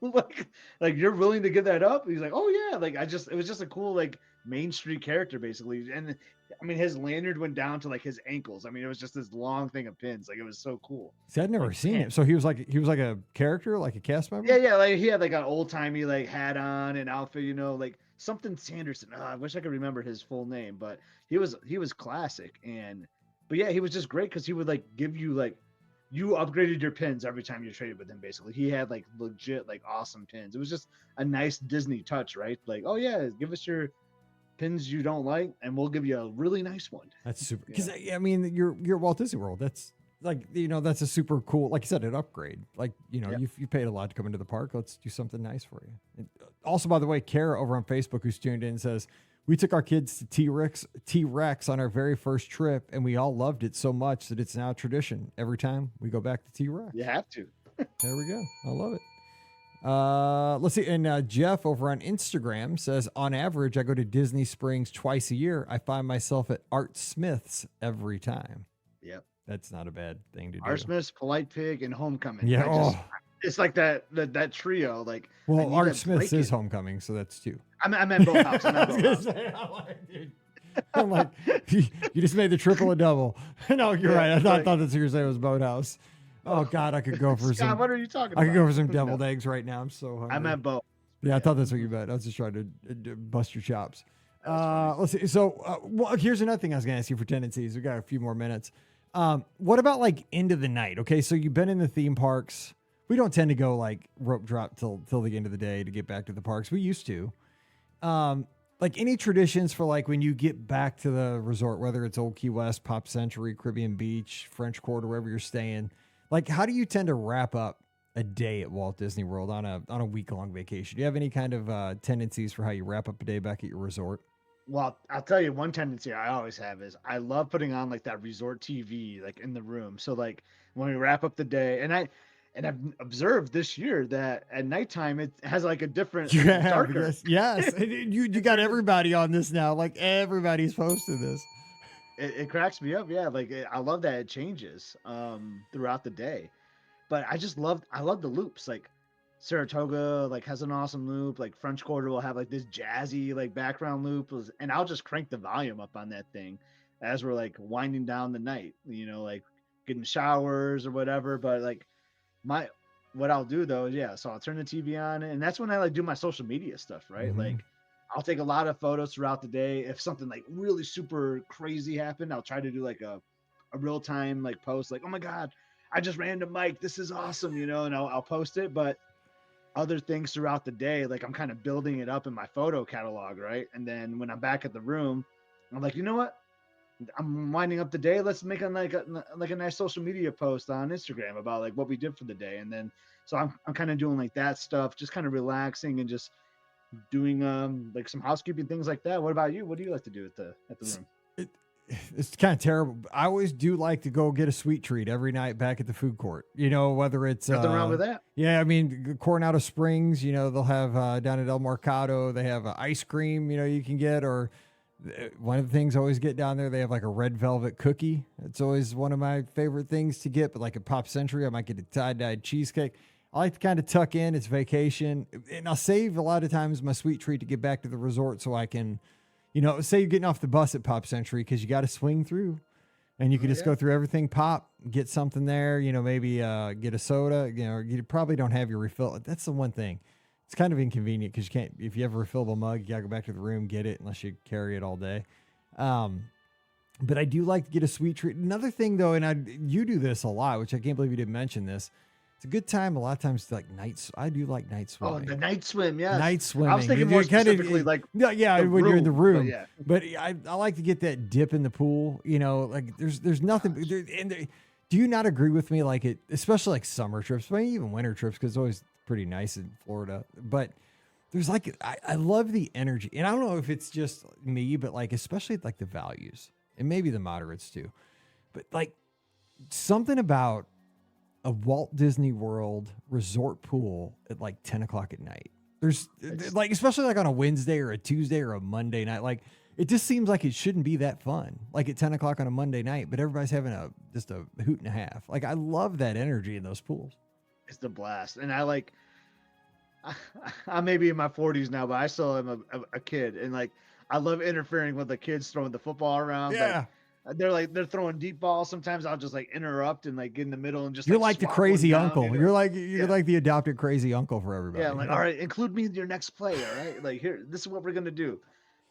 like you're willing to give that up? He's like, oh yeah, like it was just a cool like Main Street character basically, and I mean his lanyard went down to like his ankles. I mean it was just this long thing of pins. Like it was so cool. See, I'd never Like, seen man. it. So he was like a character, like a cast member. Yeah, like he had like an old timey like hat on and outfit, you know, like something Sanderson. I wish I could remember his full name, but he was classic. But yeah, he was just great because he would like give you like you upgraded your pins every time you traded with him. Basically, he had like legit like awesome pins. It was just a nice Disney touch, right? Like, oh yeah, give us your pins you don't like, and we'll give you a really nice one. That's super. Because I mean, you're Walt Disney World. That's like, you know, that's a super cool, like you said, an upgrade. Like, you know, you paid a lot to come into the park. Let's do something nice for you. And also, by the way, Kara over on Facebook, who's tuned in, says, we took our kids to T-Rex on our very first trip, and we all loved it so much that it's now a tradition. Every time we go back to T-Rex. You have to. There we go. I love it. Let's see. And Jeff over on Instagram says, on average, I go to Disney Springs twice a year. I find myself at Art Smith's every time. Yep. That's not a bad thing to do. Art Smith's, Polite Pig, and Homecoming. Yeah. It's like that trio. Like, well, Art Smith's is Homecoming, so that's two. I meant both house. I'm like, you just made the triple a double. No, you're right. I thought that's what you were saying was Boathouse. Oh God, I could go for Scott, some. what are you talking about? I could go for some deviled eggs right now. I'm so hungry. I meant both. Yeah, I thought that's what you meant. I was just trying to bust your chops. Let's see. So, well, here's another thing I was going to ask you for tendencies. We got a few more minutes. What about like end of the night? Okay, so you've been in the theme parks. We don't tend to go like rope drop till the end of the day to get back to the parks. We used to. Like any traditions for like when you get back to the resort, whether it's Old Key West, Pop Century, Caribbean Beach, French Quarter, wherever you're staying. Like, how do you tend to wrap up a day at Walt Disney World on a week-long vacation? Do you have any kind of tendencies for how you wrap up a day back at your resort? Well, I'll tell you one tendency I always have is I love putting on like that resort TV like in the room. So like when we wrap up the day, and I've observed this year that at nighttime it has like a different darker. Yes. You got everybody on this now. Like everybody's posted this. It cracks me up. Yeah, like I love that it changes throughout the day. But I love the loops. Like Saratoga like has an awesome loop. Like French Quarter will have like this jazzy like background loop, and I'll just crank the volume up on that thing as we're like winding down the night. You know, like getting showers or whatever. But like what I'll do though is so I'll turn the TV on, and that's when I like do my social media stuff, right? Mm-hmm. Like I'll take a lot of photos throughout the day. If something like really super crazy happened, I'll try to do like a real time like post, like, oh my God, I just ran to Mike. This is awesome, you know, and I'll post it. But other things throughout the day, like I'm kind of building it up in my photo catalog, right? And then when I'm back at the room, I'm like, you know what? I'm winding up the day. Let's make a nice social media post on Instagram about like what we did for the day. And then so I'm kind of doing like that stuff, just kind of relaxing and just doing like some housekeeping things like that. What about you? What do you like to do at the room? It's kind of terrible. I always do like to go get a sweet treat every night back at the food court, you know, whether it's nothing wrong with that. Yeah. I mean, Coronado Springs, you know, they'll have down at El Mercado, they have ice cream, you know, you can get, or one of the things I always get down there, they have like a red velvet cookie. It's always one of my favorite things to get, but like a Pop Century, I might get a tie-dyed cheesecake. I like to kind of tuck in. It's vacation, and I'll save a lot of times my sweet treat to get back to the resort so I can, you know, say you're getting off the bus at Pop Century because you got to swing through, and you can just go through everything, pop, get something there, you know, maybe get a soda, you know, you probably don't have your refill. That's the one thing. It's kind of inconvenient because you can't, if you have a refillable mug, you got to go back to the room, get it, unless you carry it all day. But I do like to get a sweet treat. Another thing though, and you do this a lot, which I can't believe you didn't mention this. It's a good time. A lot of times, like nights. I do like night Oh, swimming. the night swim, yes. Night swimming. I was thinking You more kind of- specifically like yeah, the when you're in the room, room. but But I like to get that dip in the pool. You know, like there's nothing. Do you not agree with me? Like it, especially like summer trips, maybe even winter trips, because it's always pretty nice in Florida. But there's like I love the energy, and I don't know if it's just me, but like especially like the values and maybe the moderates too. But like something about a Walt Disney World resort pool at like 10 o'clock at night. There's like, especially like on a Wednesday or a Tuesday or a Monday night, like it just seems like it shouldn't be that fun. Like at 10 o'clock on a Monday night, but everybody's having just a hoot and a half. Like I love that energy in those pools. it's the blast. And I like, I may be in my 40s now, but I still am a kid. And like, I love interfering with the kids throwing the football around. Yeah. Like, they're throwing deep balls. Sometimes I'll just like interrupt and like get in the middle and just You're like the swat crazy one down, uncle. you know? You're like the adopted crazy uncle for everybody. Yeah, like, all right, include me in your next play, all right? Like, here, this is what we're gonna do.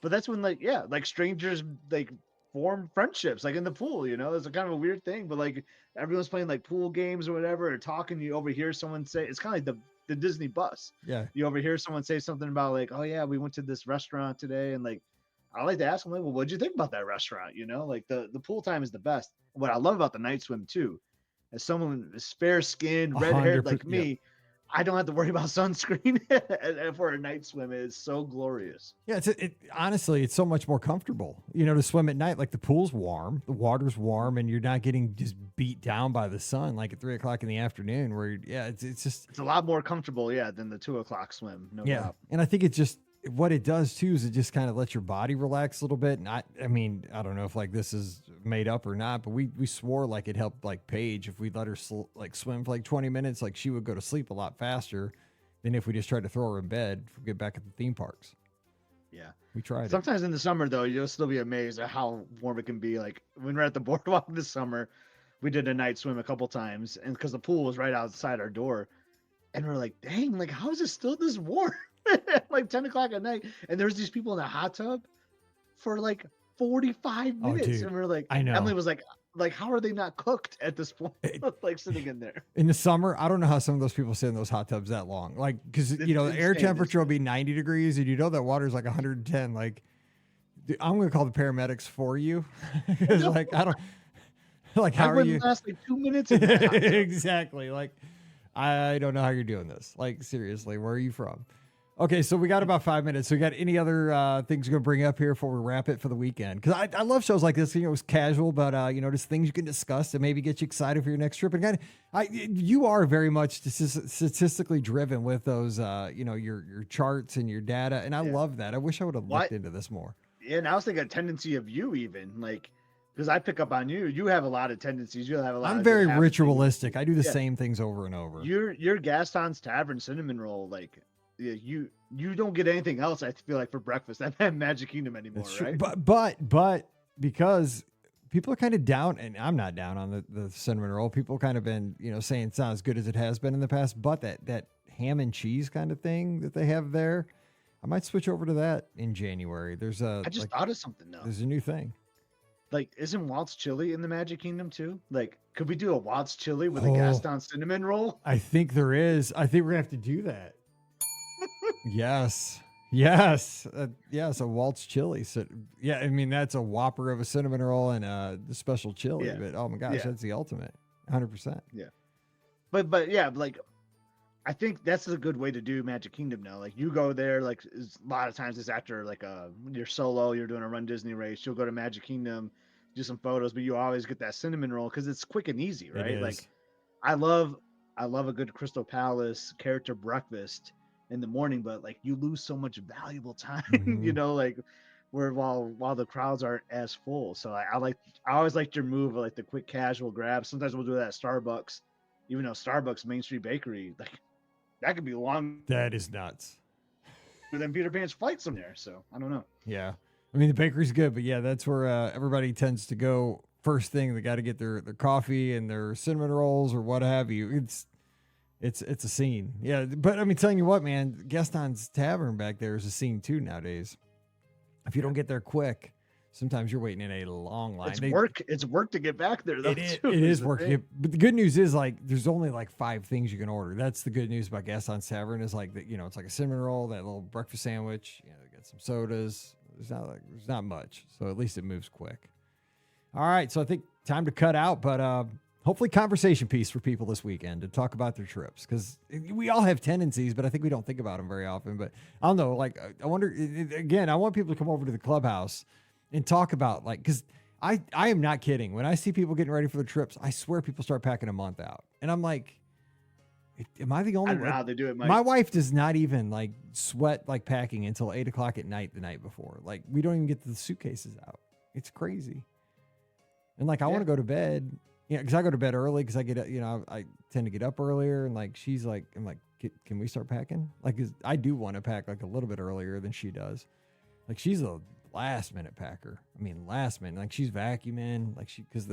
But that's when, like, yeah, like strangers like form friendships, like in the pool, you know. It's a kind of a weird thing, but like everyone's playing like pool games or whatever, or talking. You overhear someone say, it's kind of like the Disney bus. Yeah. You overhear someone say something about like, oh yeah, we went to this restaurant today, and like, I like to ask them, like, well, what'd you think about that restaurant? You know, like the pool time is the best. What I love about the night swim too, as someone is fair skinned, red haired like 100%, me, I don't have to worry about sunscreen and for a night swim. It is so glorious. Yeah, honestly, it's so much more comfortable, you know, to swim at night. Like the pool's warm, the water's warm, and you're not getting just beat down by the sun like at 3 o'clock in the afternoon. It's just It's a lot more comfortable, yeah, than the 2 o'clock swim. No doubt. And I think it's just what it does too is it just kind of lets your body relax a little bit. And I mean, I don't know if like this is made up or not, but we swore like it helped like Paige if we let her like swim for like 20 minutes, like she would go to sleep a lot faster than if we just tried to throw her in bed if we get back at the theme parks. Yeah. We tried. Sometimes in the summer though, you'll still be amazed at how warm it can be. Like when we're at the boardwalk this summer, we did a night swim a couple times, and because the pool was right outside our door, and we're like, dang, like how is it still this warm? Like 10 o'clock at night, and there's these people in the hot tub for like 45 minutes. Dude, and we're like, I know. Emily was like, how are they not cooked at this point? Like sitting in there. In the summer, I don't know how some of those people sit in those hot tubs that long. Like, because, you know, the air insane, temperature will be 90 degrees and you know that water's like 110. Like, dude, I'm going to call the paramedics for you. Because, like, I don't, like, how I are you? last like 2 minutes. In that hot tub. Exactly. Like, I don't know how you're doing this. Like, seriously, where are you from? Okay, so we got about 5 minutes. So we got any other things you're going to bring up here before we wrap it for the weekend? Because I love shows like this. You know, it's casual, but, you know, just things you can discuss and maybe get you excited for your next trip. And kind of, you are very much statistically driven with those, you know, your charts and your data. And I love that. I wish I would have looked into this more. Yeah, and I was thinking a tendency of you even, like, because I pick up on you. You have a lot of tendencies. You'll have a lot I'm of very good habits. ritualistic. I do the same things over and over. Your Gaston's Tavern cinnamon roll, like, yeah, you don't get anything else, I feel like, for breakfast at Magic Kingdom anymore, right? But because people are kind of down, and I'm not down on the cinnamon roll. People kind of been, you know, saying it's not as good as it has been in the past, but that ham and cheese kind of thing that they have there, I might switch over to that in January. I just thought of something though. There's a new thing. Like, isn't Walt's chili in the Magic Kingdom too? Like, could we do a Walt's chili with a Gaston cinnamon roll? I think there is. I think we're gonna have to do that. Yes. A Walt's chili. So, yeah, I mean that's a whopper of a cinnamon roll and a special chili. Yeah. But oh my gosh, that's the ultimate. 100%. Yeah. But yeah, like, I think that's a good way to do Magic Kingdom now. Like, you go there, like, a lot of times it's after like you're solo, you're doing a Run Disney race. You'll go to Magic Kingdom, do some photos, but you always get that cinnamon roll because it's quick and easy, right? Like, I love a good Crystal Palace character breakfast in the morning, but like you lose so much valuable time, you know, like where while the crowds aren't as full. So I always liked your move of like the quick casual grab. Sometimes we'll do that at Starbucks, even though Starbucks Main Street Bakery, like that could be long. That is nuts. But then Peter Pan's flights from there, so I don't know. Yeah, I mean the bakery's good, but yeah, that's where everybody tends to go first thing. They got to get their coffee and their cinnamon rolls or what have you. It's a scene. Yeah, but I mean, telling you what, man, Gaston's Tavern back there is a scene too nowadays. If you don't get there quick, sometimes you're waiting in a long line. It's work. It's work to get back there, though. It is work. But the good news is, like, there's only like 5 things you can order. That's the good news about Gaston's Tavern is like that. You know, it's like a cinnamon roll, that little breakfast sandwich. You know, they got some sodas. There's not much, so at least it moves quick. All right, so I think time to cut out, but hopefully conversation piece for people this weekend to talk about their trips, because we all have tendencies, but I think we don't think about them very often. But I don't know, like, I wonder, again, I want people to come over to the clubhouse and talk about, like, because I am not kidding. When I see people getting ready for their trips, I swear people start packing a month out. And I'm like, am I the only I don't know one? how they do it, Mike. My wife does not even like sweat like packing until 8 o'clock at night the night before. Like, we don't even get the suitcases out. It's crazy. And like, I want to go to bed. Yeah, because I go to bed early because I get, you know, I tend to get up earlier. And like, she's like, I'm like, can we start packing? Like, 'cause I do want to pack like a little bit earlier than she does. Like, she's a last minute packer. I mean, last minute. Like, she's vacuuming. Like, because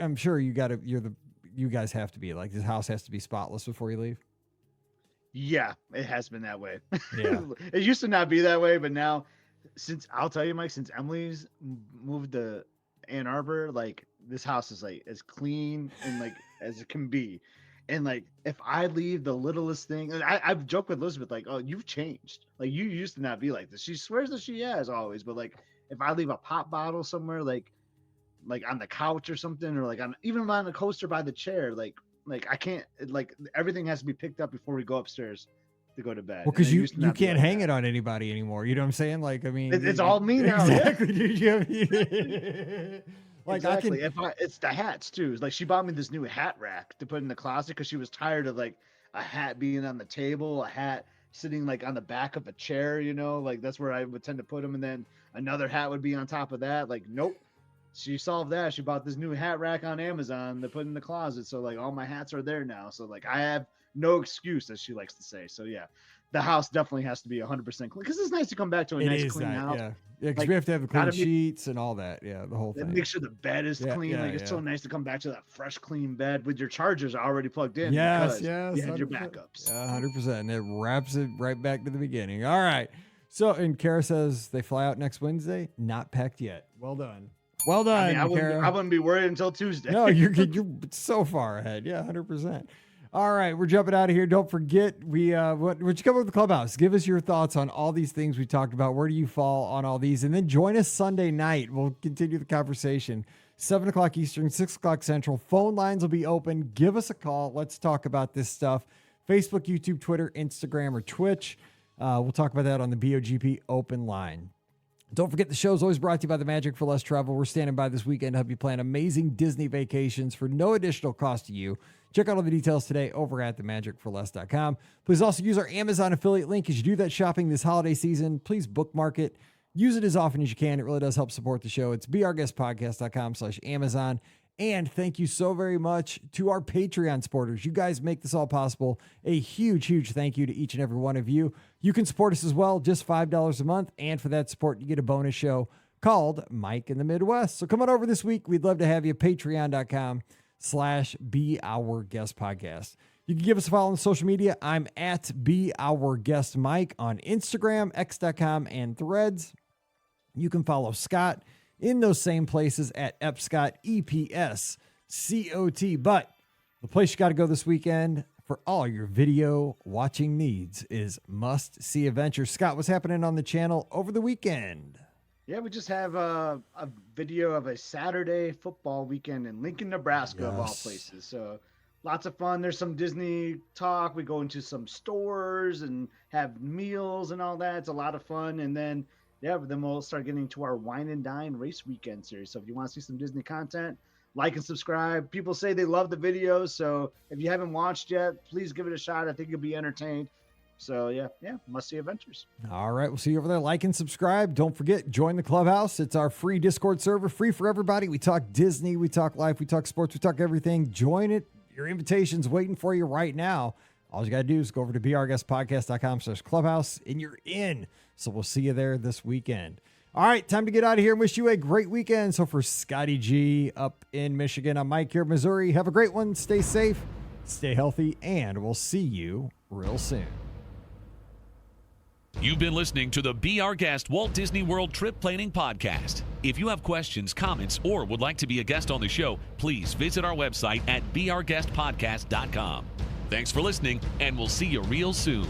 I'm sure you guys have to be like, this house has to be spotless before you leave. Yeah, it has been that way. Yeah. It used to not be that way, but now, I'll tell you, Mike, since Emily's moved to Ann Arbor, like, this house is like as clean and like as it can be. And like, if I leave the littlest thing, I've joked with Elizabeth, like, oh, you've changed. Like, you used to not be like this. She swears that she has always, but like, if I leave a pop bottle somewhere, like on the couch or something, or like even on the coaster by the chair, like I can't, like, everything has to be picked up before we go upstairs to go to bed. Well, because you can't hang it on anybody anymore. You know what I'm saying? Like, I mean, it's all me now. Exactly. Yeah. Like, exactly. It's the hats too. It's like, she bought me this new hat rack to put in the closet because she was tired of like a hat being on the table, a hat sitting like on the back of a chair, you know, like that's where I would tend to put them. And then another hat would be on top of that. Like, nope. She solved that. She bought this new hat rack on Amazon to put in the closet. So like, all my hats are there now. So like, I have no excuse, as she likes to say. So yeah, the house definitely has to be 100% clean, because it's nice to come back to a nice clean house. Yeah, because we have to have the clean sheets and all that. Yeah, the whole thing. Make sure the bed is clean. It's so nice to come back to that fresh, clean bed with your chargers already plugged in. Yes, you had your backups. Yeah, 100%. And it wraps it right back to the beginning. All right. So, and Kara says they fly out next Wednesday. Not packed yet. Well done. Well done, Kara. I wouldn't be worried until Tuesday. No, you're so far ahead. Yeah, 100%. All right, we're jumping out of here. Don't forget, what you come up with the clubhouse. Give us your thoughts on all these things we talked about. Where do you fall on all these? And then join us Sunday night. We'll continue the conversation. 7 o'clock Eastern, 6 o'clock Central. Phone lines will be open. Give us a call. Let's talk about this stuff. Facebook, YouTube, Twitter, Instagram, or Twitch. We'll talk about that on the BOGP open line. Don't forget, the show is always brought to you by the Magic for Less Travel. We're standing by this weekend to help you plan amazing Disney vacations for no additional cost to you. Check out all the details today over at themagicforless.com. Please also use our Amazon affiliate link as you do that shopping this holiday season. Please bookmark it. Use it as often as you can. It really does help support the show. It's beourguestpodcast.com/Amazon. And thank you so very much to our Patreon supporters. You guys make this all possible. A huge, huge thank you to each and every one of you. You can support us as well, just $5 a month. And for that support, you get a bonus show called Mike in the Midwest. So come on over this week. We'd love to have you. Patreon.com/BeOurGuestPodcast. You can give us a follow on social media. I'm at BeOurGuestMike on Instagram, X.com, and Threads. You can follow Scott in those same places at Epscott, EPSCOT. But the place you got to go this weekend for all your video watching needs is Must See Adventures. Scott, what's happening on the channel over the weekend? Yeah, we just have a video of a Saturday football weekend in Lincoln, Nebraska, of all places. So lots of fun. There's some Disney talk. We go into some stores and have meals and all that. It's a lot of fun. And then then we'll start getting to our Wine and Dine race weekend series. So if you want to see some Disney content, like and subscribe. People say they love the videos. So if you haven't watched yet, please give it a shot. I think you'll be entertained. So yeah, Must See Adventures. All right, we'll see you over there. Like and subscribe. Don't forget, join the clubhouse. It's our free Discord server, free for everybody. We talk Disney, we talk life, we talk sports, we talk everything. Join it. Your invitation's waiting for you right now. All you got to do is go over to beourguestpodcast.com/clubhouse and you're in. So we'll see you there this weekend. All right, time to get out of here and wish you a great weekend. So for Scotty G up in Michigan, I'm Mike here in Missouri. Have a great one. Stay safe, stay healthy, and we'll see you real soon. You've been listening to the Be Our Guest Walt Disney World Trip Planning Podcast. If you have questions, comments, or would like to be a guest on the show, please visit our website at beourguestpodcast.com. Thanks for listening, and we'll see you real soon.